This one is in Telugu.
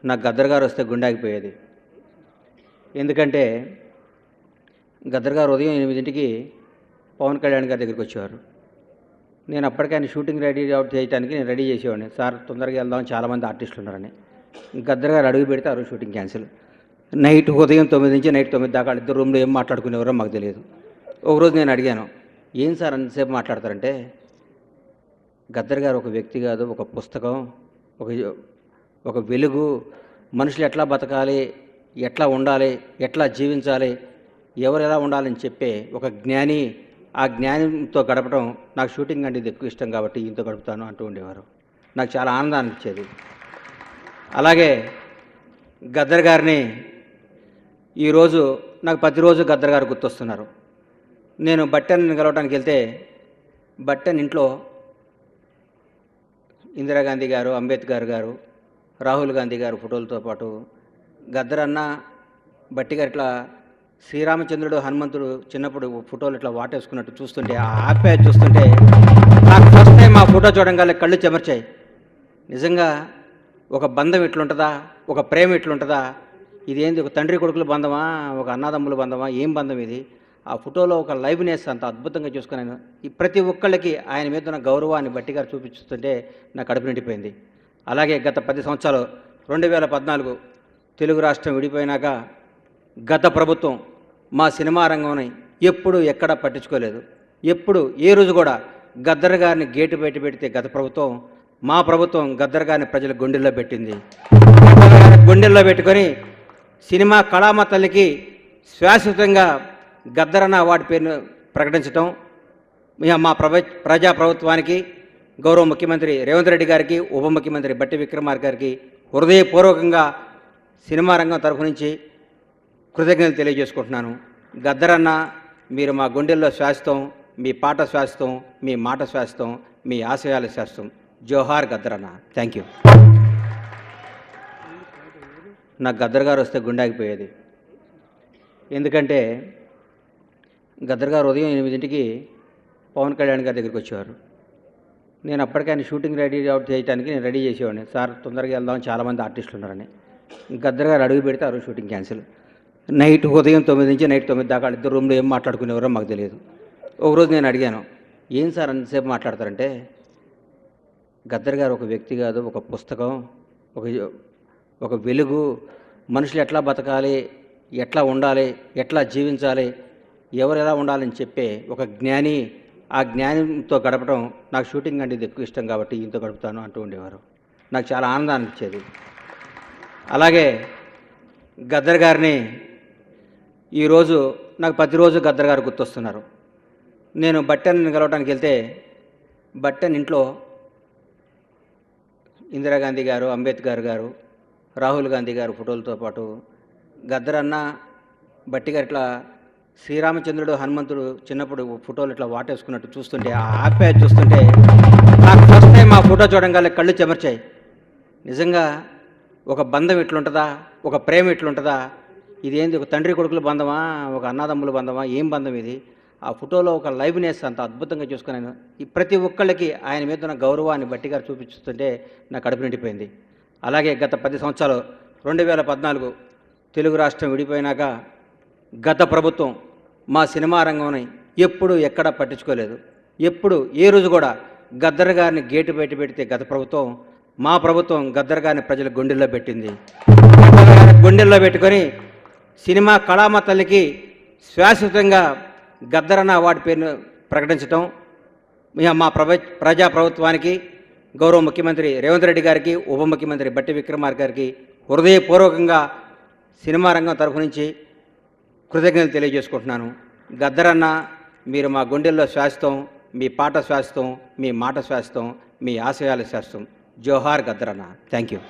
నాకు గద్దర్ గారు వస్తే గుండె ఆగిపోయేది. ఎందుకంటే గద్దర్ గారు ఉదయం 8కి పవన్ కళ్యాణ్ గారి దగ్గరికి వచ్చేవారు. నేను అప్పటికే ఆయన షూటింగ్ రెడీ అవుట్ చేయడానికి నేను రెడీ చేసేవాడిని. సార్ తొందరగా వెళ్దాం, చాలామంది ఆర్టిస్టులు ఉన్నారని. గద్దర్ గారు అడుగు పెడితే ఆ రోజు షూటింగ్ క్యాన్సిల్. ఉదయం 9 నుంచి నైట్ 9 దాకా ఇద్దరు రూమ్లో ఏం మాట్లాడుకునేవారో మాకు తెలియదు. ఒకరోజు నేను అడిగాను, ఏం సార్ అంతసేపు మాట్లాడతారంటే, గద్దర్ గారు ఒక వ్యక్తి కాదు, ఒక పుస్తకం, ఒక ఒక వెలుగు, మనుషులు ఎట్లా బతకాలి, ఎట్లా ఉండాలి, ఎట్లా జీవించాలి, ఎవరు ఎలా ఉండాలని చెప్పే ఒక జ్ఞాని. ఆ జ్ఞానంతో గడపడం నాకు షూటింగ్ అంటే ఇది ఎక్కువ ఇష్టం కాబట్టి ఈయనతో గడుపుతాను అంటూ ఉండేవారు. నాకు చాలా ఆనందాన్ని ఇచ్చేది. అలాగే గద్దర్ గారిని ఈరోజు నాకు ప్రతిరోజు గద్దర్ గారు గుర్తొస్తున్నారు. నేను బట్టెని కలవడానికి వెళ్తే బట్టెన్ ఇంట్లో ఇందిరాగాంధీ గారు, అంబేద్కర్ గారు, రాహుల్ గాంధీ గారు ఫోటోలతో పాటు గద్దర్ అన్న, బట్టి గారు ఇట్లా శ్రీరామచంద్రుడు, హనుమంతుడు చిన్నప్పుడు ఫోటోలు ఇట్లా వాటేసుకున్నట్టు చూస్తుంటే, ఆ ఆప్యాయత చూస్తుంటే నాకు ఫస్ట్ టైం ఆ ఫోటో చూడంగానే కళ్ళు చెమర్చాయి. నిజంగా ఒక బంధం ఇట్లుంటుందా, ఒక ప్రేమ ఇట్లుంటుందా, ఇదేంది ఒక తండ్రి కొడుకుల బంధమా, ఒక అన్నదమ్ముల బంధమా, ఏం బంధం ఇది? ఆ ఫోటోలో ఒక లైవ్నెస్ అంత అద్భుతంగా చూసుకున్నాను. ఈ ప్రతి ఒక్కళ్ళకి ఆయన మీద ఉన్న గౌరవాన్ని బట్టి గారు చూపిస్తుంటే నాకు కడుపు నిండిపోయింది. అలాగే గత 10 సంవత్సరాలు 2014 తెలుగు రాష్ట్రం విడిపోయినాక గత ప్రభుత్వం మా సినిమా రంగంని ఎప్పుడు ఎక్కడా పట్టించుకోలేదు. ఎప్పుడు ఏ రోజు కూడా గద్దర్ గారిని గేటు బయట పెడితే గత ప్రభుత్వం, మా ప్రభుత్వం గద్దర్ గారిని ప్రజల గుండెల్లో పెట్టింది. గుండెల్లో పెట్టుకొని సినిమా కళామ తల్లికి శాశ్వతంగా గద్దర్ అన్న అవార్డు పేరును ప్రకటించడం, మా ప్రజా ప్రభుత్వానికి, గౌరవ ముఖ్యమంత్రి రేవంత్ రెడ్డి గారికి, ఉప ముఖ్యమంత్రి బట్టి విక్రమార్క గారికి హృదయపూర్వకంగా సినిమా రంగం తరఫు నుంచి కృతజ్ఞతలు తెలియజేసుకుంటున్నాను. గద్దర్ అన్న, మీరు మా గుండెల్లో శాశ్వతం, మీ పాట శాశ్వతం, మీ మాట శాశ్వతం, మీ ఆశయాలు శాశ్వతం. జోహార్ గద్దర్ అన్న. Thank you. నాకు గద్దర్ గారు వస్తే గుండె ఆగిపోయేది. ఎందుకంటే గద్దర్ గారు ఉదయం 8కి పవన్ కళ్యాణ్ గారి దగ్గరికి వచ్చేవారు. నేను అప్పటికే ఆయన షూటింగ్ రెడీ అవుట్ చేయడానికి నేను రెడీ చేసేవాడిని. సార్ తొందరగా వెళ్దాం, చాలామంది ఆర్టిస్టులు ఉన్నారని. గద్దర్ గారు అడుగు పెడితే ఆ రోజు షూటింగ్ క్యాన్సిల్. ఉదయం 9 నుంచి నైట్ 9 దాకా ఇద్దరు రూమ్లో ఏం మాట్లాడుకునేవారో మాకు తెలియదు. ఒకరోజు నేను అడిగాను, ఏం సార్ అంతసేపు మాట్లాడతారంటే, గద్దర్ గారు ఒక వ్యక్తి కాదు, ఒక పుస్తకం, ఒక వెలుగు, మనుషులు ఎట్లా బతకాలి, ఎట్లా ఉండాలి, ఎట్లా జీవించాలి, ఎవరు ఎలా ఉండాలని చెప్పే ఒక జ్ఞాని. ఆ జ్ఞానంతో గడపడం నాకు షూటింగ్ అంటే ఇది ఎక్కువ ఇష్టం కాబట్టి ఈయనతో గడుపుతాను అంటూ ఉండేవారు. నాకు చాలా ఆనందాన్ని ఇచ్చేది. అలాగే గద్దర్ గారిని ఈరోజు నాకు ప్రతిరోజు గద్దర్ గారు గుర్తొస్తున్నారు. నేను బట్టెని కలవడానికి వెళ్తే బట్టెన్ ఇంట్లో ఇందిరాగాంధీ గారు, అంబేద్కర్ గారు, రాహుల్ గాంధీ గారు ఫోటోలతో పాటు గద్దర్ అన్న, బట్టి గారు ఇట్లా శ్రీరామచంద్రుడు, హనుమంతుడు చిన్నప్పుడు ఫోటోలు ఇట్లా వాటేసుకున్నట్టు చూస్తుంటే, ఆ ఆప్యాయత చూస్తుంటే నాకు ఫస్ట్ టైం ఆ ఫోటో చూడంగానే కళ్ళు చెమర్చాయి. నిజంగా ఒక బంధం ఇట్లుంటుందా, ఒక ప్రేమ ఇట్లుంటుందా, ఇదేంది ఒక తండ్రి కొడుకుల బంధమా, ఒక అన్నదమ్ముల బంధమా, ఏం బంధం ఇది? ఆ ఫోటోలో ఒక లైవ్నెస్ అంత అద్భుతంగా చూసుకున్నాను. ఈ ప్రతి ఒక్కళ్ళకి ఆయన మీద ఉన్న గౌరవాన్ని బట్టి గారు చూపిస్తుంటే నాకు కడుపు నిండిపోయింది. అలాగే గత 10 సంవత్సరాలు 2014 తెలుగు రాష్ట్రం విడిపోయినాక గత ప్రభుత్వం మా సినిమా రంగంని ఎప్పుడు ఎక్కడా పట్టించుకోలేదు. ఎప్పుడు ఏ రోజు కూడా గద్దర్ గారిని గేటు బయట పెడితే గత ప్రభుత్వం, మా ప్రభుత్వం గద్దర్ గారిని ప్రజల గుండెల్లో పెట్టింది. గుండెల్లో పెట్టుకొని సినిమా కళామ తల్లికి శాశ్వతంగా గద్దర్ అన్న అవార్డు పేరును ప్రకటించడం, మా ప్రజా ప్రభుత్వానికి, గౌరవ ముఖ్యమంత్రి రేవంత్ రెడ్డి గారికి, ఉప ముఖ్యమంత్రి బట్టి విక్రమార్క గారికి హృదయపూర్వకంగా సినిమా రంగం తరఫు నుంచి కృతజ్ఞతలు తెలియజేసుకుంటున్నాను. గద్దర్ అన్న, మీరు మా గుండెల్లో శాశ్వతం, మీ పాట శాశ్వతం, మీ మాట శాశ్వతం, మీ ఆశయాలు శాశ్వతం. జోహార్ గద్దర్ అన్న. Thank you.